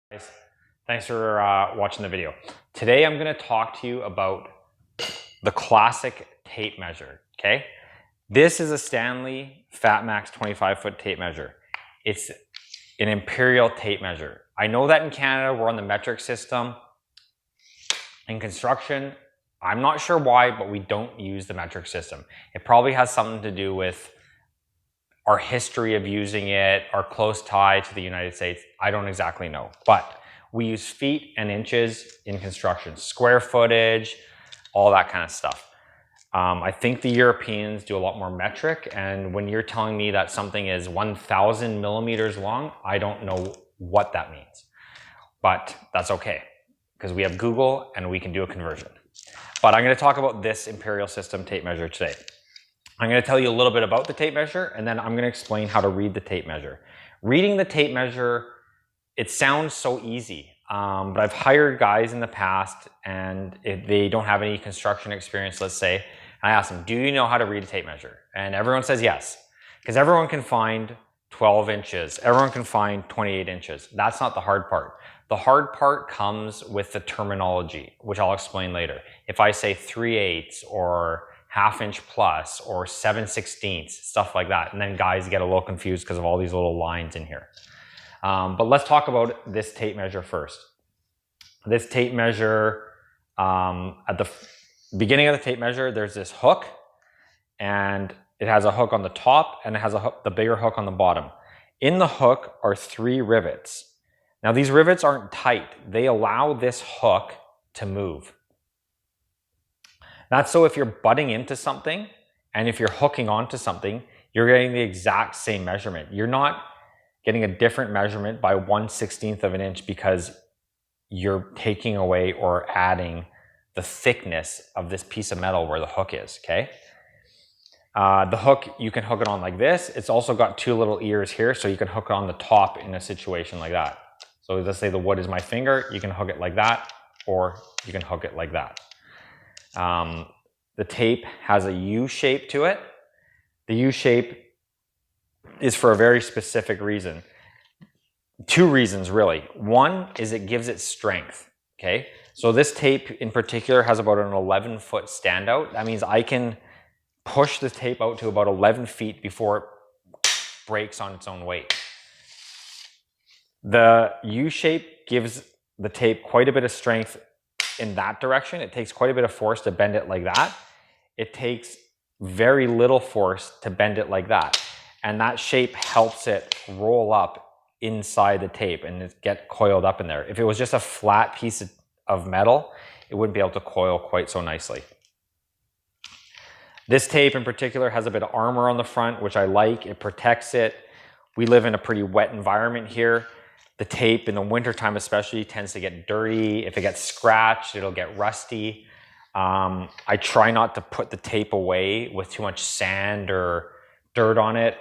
Guys, thanks for watching the video. Today I'm going to talk to you about the classic tape measure, okay? This is a Stanley FatMax 25-foot tape measure. It's an imperial tape measure. I know that in Canada we're on the metric system. In construction, I'm not sure why, but we don't use the metric system. It probably has something to do with our history of using it, our close tie to the United States. I don't exactly know, but we use feet and inches in construction, square footage, all that kind of stuff. I think the Europeans do a lot more metric, and when you're telling me that something is 1,000 millimeters long, I don't know what that means, but that's okay, because we have Google and we can do a conversion. But I'm going to talk about this imperial system tape measure today. I'm going to tell you a little bit about the tape measure, and then I'm going to explain how to read the tape measure. Reading the tape measure, it sounds so easy, but I've hired guys in the past, and if they don't have any construction experience, let's say, and I ask them, do you know how to read a tape measure? And everyone says yes, because everyone can find 12 inches. Everyone can find 28 inches. That's not the hard part. The hard part comes with the terminology, which I'll explain later. If I say 3/8 or ½ inch plus or 7/16, stuff like that. And then guys get a little confused because of all these little lines in here. But let's talk about this tape measure first. This tape measure, at the beginning of the tape measure, there's this hook, and it has a hook on the top and it has the bigger hook on the bottom. In the hook are 3 rivets. Now these rivets aren't tight. They allow this hook to move. That's so if you're butting into something and if you're hooking onto something, you're getting the exact same measurement. You're not getting a different measurement by 1/16 of an inch because you're taking away or adding the thickness of this piece of metal where the hook is, okay? The hook, you can hook it on like this. It's also got 2 little ears here, so you can hook it on the top in a situation like that. So let's say the wood is my finger, you can hook it like that, or you can hook it like that. The tape has a U shape to it. The U shape is for a very specific reason. 2 reasons really. One is it gives it strength, okay? So this tape in particular has about an 11-foot standout. That means I can push the tape out to about 11 feet before it breaks on its own weight. The U shape gives the tape quite a bit of strength in that direction. It takes quite a bit of force to bend it like that. It takes very little force to bend it like that. And that shape helps it roll up inside the tape and get coiled up in there. If it was just a flat piece of metal, it wouldn't be able to coil quite so nicely. This tape in particular has a bit of armor on the front, which I like. It protects it. We live in a pretty wet environment here. The tape in the wintertime especially tends to get dirty. If it gets scratched, it'll get rusty. I try not to put the tape away with too much sand or dirt on it.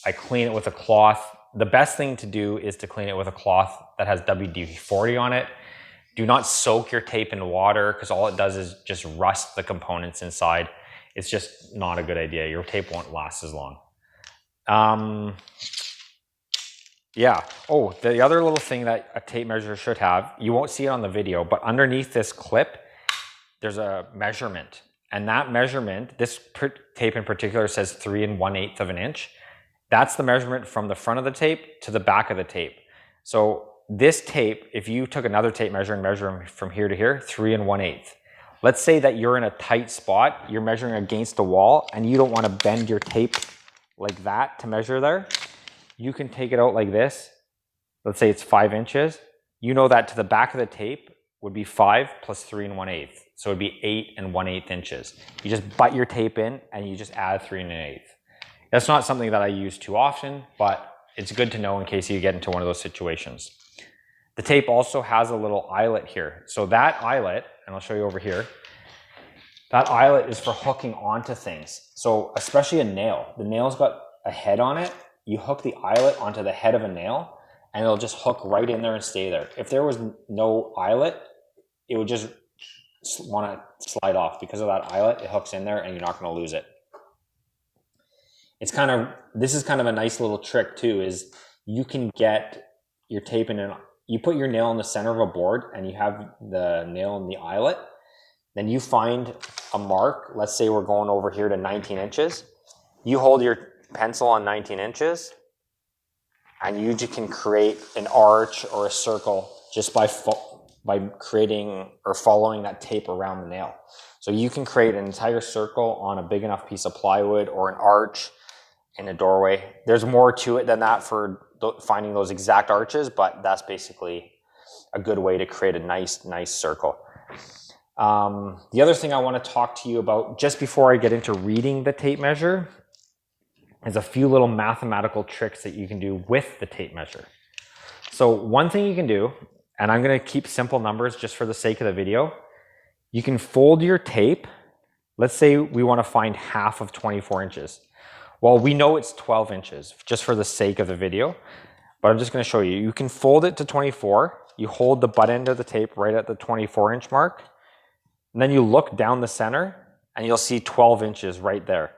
I clean it with a cloth. The best thing to do is to clean it with a cloth that has WD-40 on it. Do not soak your tape in water because all it does is just rust the components inside. It's just not a good idea. Your tape won't last as long. Yeah. Oh, the other little thing that a tape measure should have, you won't see it on the video, but underneath this clip, there's a measurement. And that measurement, this tape in particular says 3 1/8 of an inch. That's the measurement from the front of the tape to the back of the tape. So this tape, if you took another tape measure and measure from here to here, 3 1/8. Let's say that you're in a tight spot, you're measuring against a wall, and you don't want to bend your tape like that to measure there. You can take it out like this. Let's say it's 5 inches. You know that to the back of the tape would be 5 plus 3 1/8. So it'd be 8 1/8 inches. You just butt your tape in and you just add 3 1/8. That's not something that I use too often, but it's good to know in case you get into one of those situations. The tape also has a little eyelet here. So that eyelet, and I'll show you over here, that eyelet is for hooking onto things. So especially a nail. The nail's got a head on it. You hook the eyelet onto the head of a nail and it'll just hook right in there and stay there. If there was no eyelet, it would just want to slide off. Because of that eyelet, it hooks in there and you're not going to lose it. This is kind of a nice little trick too, is you can get your tape in you put your nail in the center of a board and you have the nail in the eyelet, then you find a mark. Let's say we're going over here to 19 inches. You hold your pencil on 19 inches and you can create an arch or a circle just by creating or following that tape around the nail. So you can create an entire circle on a big enough piece of plywood or an arch in a doorway. There's more to it than that for finding those exact arches, but that's basically a good way to create a nice circle. The other thing I want to talk to you about just before I get into reading the tape measure is a few little mathematical tricks that you can do with the tape measure. So one thing you can do, and I'm going to keep simple numbers just for the sake of the video, you can fold your tape. Let's say we want to find half of 24 inches. Well, we know it's 12 inches just for the sake of the video, but I'm just going to show you. You can fold it to 24. You hold the butt end of the tape right at the 24-inch mark. And then you look down the center and you'll see 12 inches right there.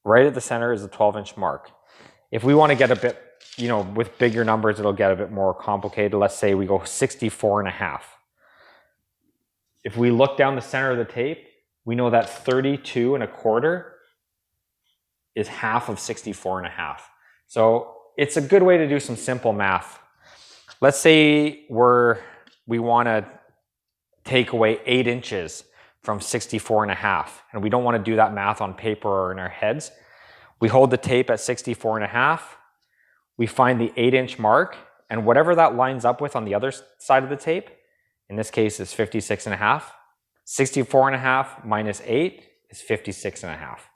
Right at the center is the 12-inch mark. If we want to get a bit, with bigger numbers, it'll get a bit more complicated. Let's say we go 64 and a half. If we look down the center of the tape, we know that 32 and a quarter is half of 64 and a half. So it's a good way to do some simple math. Let's say we want to take away 8 inches from 64 and a half, and we don't want to do that math on paper or in our heads. We hold the tape at 64 and a half. We find the 8-inch mark, and whatever that lines up with on the other side of the tape, in this case is 56 and a half. 64 and a half minus 8 is 56 and a half.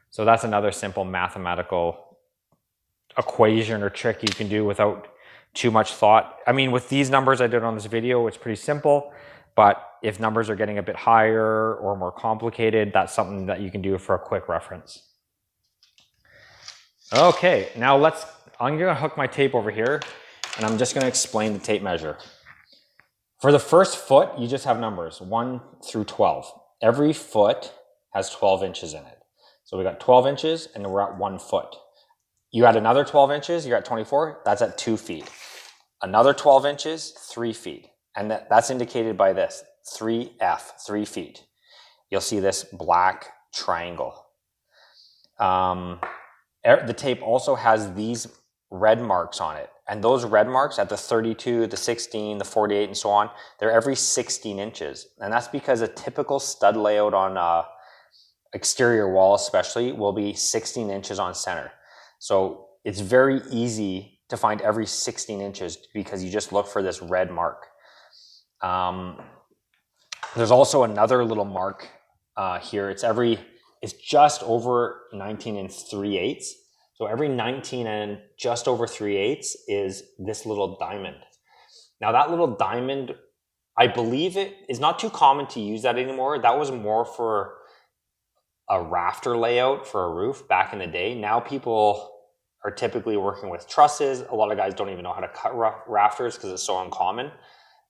So that's another simple mathematical equation or trick you can do without too much thought. I mean, with these numbers I did on this video, it's pretty simple, but if numbers are getting a bit higher or more complicated, that's something that you can do for a quick reference. Okay, now I'm gonna hook my tape over here and I'm just gonna explain the tape measure. For the first foot, you just have numbers 1 through 12. Every foot has 12 inches in it. So we got 12 inches and we're at 1 foot. You add another 12 inches, you're at 24, that's at 2 feet. Another 12 inches, 3 feet. And that's indicated by this, 3F, 3 feet. You'll see this black triangle. The tape also has these red marks on it. And those red marks at the 32, the 16, the 48, and so on, they're every 16 inches. And that's because a typical stud layout on exterior wall especially will be 16 inches on center. So it's very easy to find every 16 inches because you just look for this red mark. There's also another little mark here. It's just over 19 and 3/8. So every 19 and just over 3/8 is this little diamond. Now that little diamond, I believe it is not too common to use that anymore. That was more for a rafter layout for a roof back in the day. Now people are typically working with trusses. A lot of guys don't even know how to cut rafters because it's so uncommon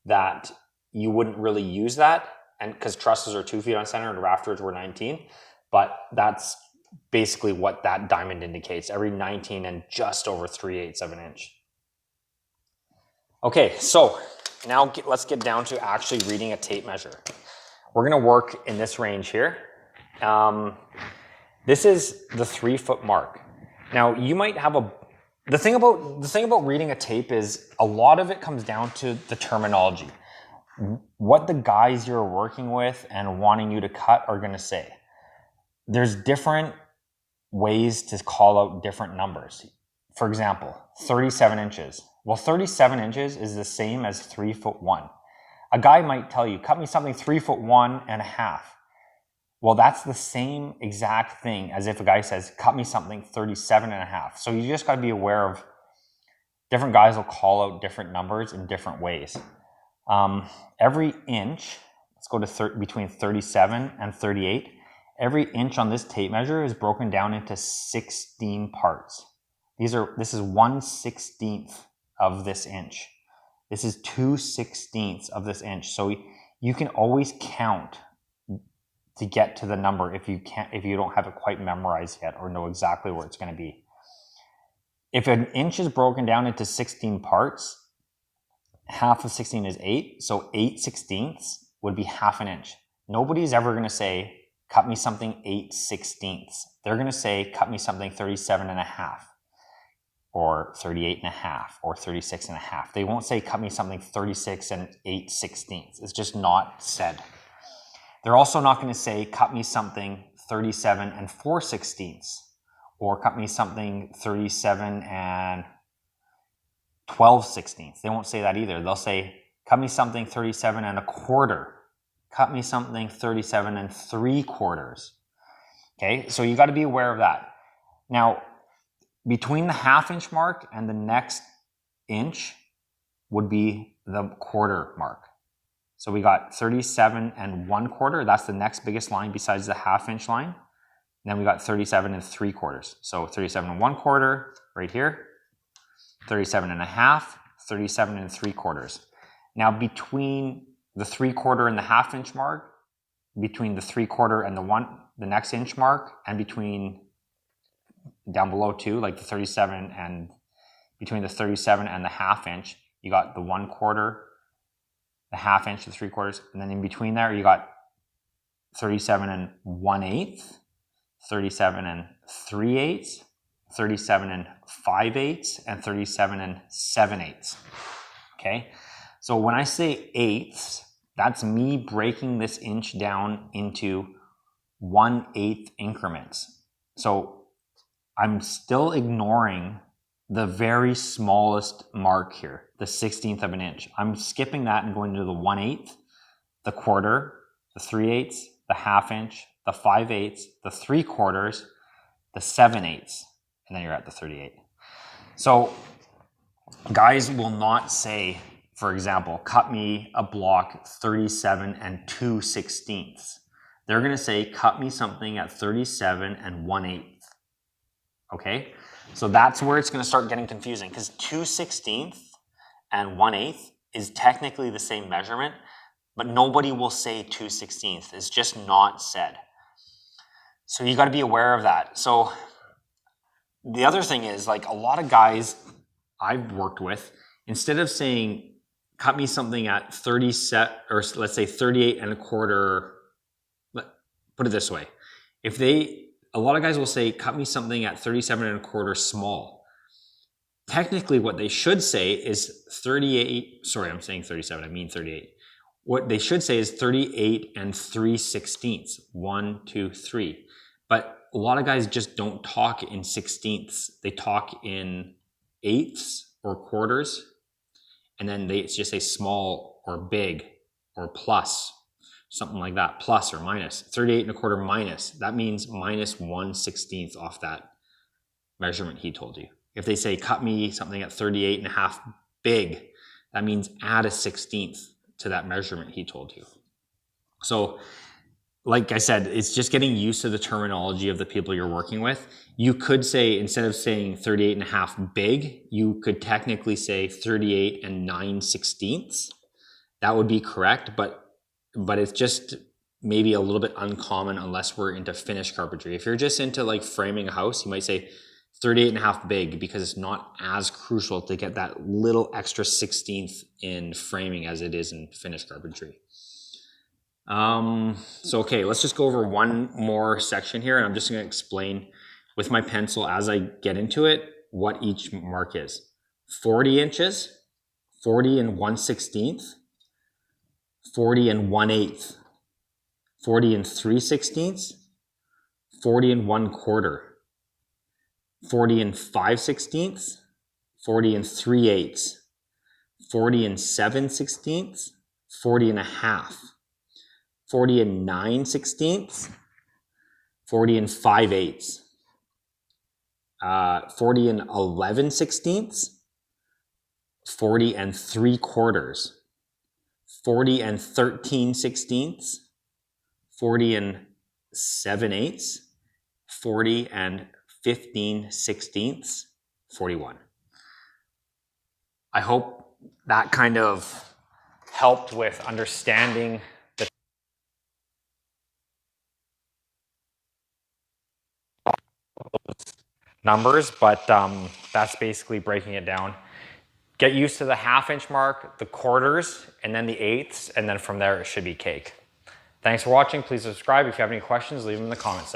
that you wouldn't really use that. And because trusses are 2 feet on center and rafters were 19, but that's basically what that diamond indicates, every 19 and just over 3/8 of an inch. Okay, so now let's get down to actually reading a tape measure. We're gonna work in this range here. This is the 3 foot mark. Now you might have the thing about reading a tape is a lot of it comes down to the terminology. What the guys you're working with and wanting you to cut are gonna say. There's different ways to call out different numbers. For example, 37 inches. Well, 37 inches is the same as 3'1". A guy might tell you, cut me something 3'1 and a half. Well, that's the same exact thing as if a guy says, cut me something 37 and a half. So you just gotta be aware of different guys will call out different numbers in different ways. Every inch, let's go to between 37 and 38. Every inch on this tape measure is broken down into 16 parts. This is 1/16 of this inch. This is 2/16 of this inch. So you can always count to get to the number if you don't have it quite memorized yet or know exactly where it's going to be. If an inch is broken down into 16 parts, half of 16 is 8, so 8/16 would be half an inch. Nobody's ever going to say, cut me something 8/16. They're going to say, cut me something 37.5, or 38.5, or 36.5. They won't say, cut me something 36 and 8/16. It's just not said. They're also not going to say, cut me something 37 and 4/16, or cut me something 37 and 12/16. They won't say that either. They'll say, cut me something 37 and a quarter. Cut me something 37 and 3/4. Okay, so you got to be aware of that. Now, between the half-inch mark and the next inch would be the quarter mark. So we got 37 and 1/4. That's the next biggest line besides the half-inch line. And then we got 37 and 3/4. So 37 and 1/4 right here. 37 and a half, 37 and 3/4. Now between the 3/4 and the half-inch mark, between the 3/4 and the next inch mark, and between down below too, like the 37 and between the 37 and the half-inch, you got the 1/4, the half-inch, the 3/4, and then in between there you got 37 and 1/8, 37 and 3/8, 37 and 5/8, and 37 and 7/8. Okay, so when I say eighths, that's me breaking this inch down into 1/8 increments. So I'm still ignoring the very smallest mark here, the 16th of an inch. I'm skipping that and going to the 1/8, the quarter, the 3/8, the half-inch, the 5/8, the 3/4, the 7/8, and then you're at the 38. So guys will not say, for example, cut me a block 37 and 2/16. They're going to say, cut me something at 37 and 1/8. Okay, so that's where it's going to start getting confusing, because 2/16 and 1/8 is technically the same measurement, but nobody will say 2/16. It's just not said. So you got to be aware of that. So the other thing is, like, a lot of guys I've worked with, instead of saying, cut me something at 37, or let's say 38 and a quarter, put it this way. A lot of guys will say, cut me something at 37 and a quarter small. Technically, what they should say is 38, sorry, I'm saying 37, I mean 38. What they should say is 38 and 3/16, 1, 2, 3. But a lot of guys just don't talk in 16ths. They talk in eighths or quarters, and then they just say small or big or plus, something like that, plus or minus. 38 and a quarter minus, that means minus 1/16 off that measurement he told you. If they say, cut me something at 38 and a half big, that means add a 16th to that measurement he told you. So like I said, it's just getting used to the terminology of the people you're working with. You could say, instead of saying 38 and a half big, you could technically say 38 and 9/16. That would be correct, but it's just maybe a little bit uncommon unless we're into finished carpentry. If you're just into like framing a house, you might say 38 and a half big, because it's not as crucial to get that little extra 16th in framing as it is in finished carpentry. So, okay, let's just go over one more section here, and I'm just going to explain with my pencil as I get into it what each mark is. 40 inches, 40 and 1/16, 40 and 1/8, 40 and 3/16, 40 and 1/4, 40 and 5/16, 40 and 3/8, 40 and 7/16, 40 and a half, 40 and 9/16, 40 and 5/8, 40 and 11/16, 40 and 3/4, 40 and 13/16, 40 and 7/8, 40 and 15/16, 41. I hope that kind of helped with understanding the numbers, but that's basically breaking it down. Get used to the 1/2 inch mark, the quarters, and then the 1/8, and then from there it should be cake. Thanks for watching. Please subscribe. If you have any questions, leave them in the comment section.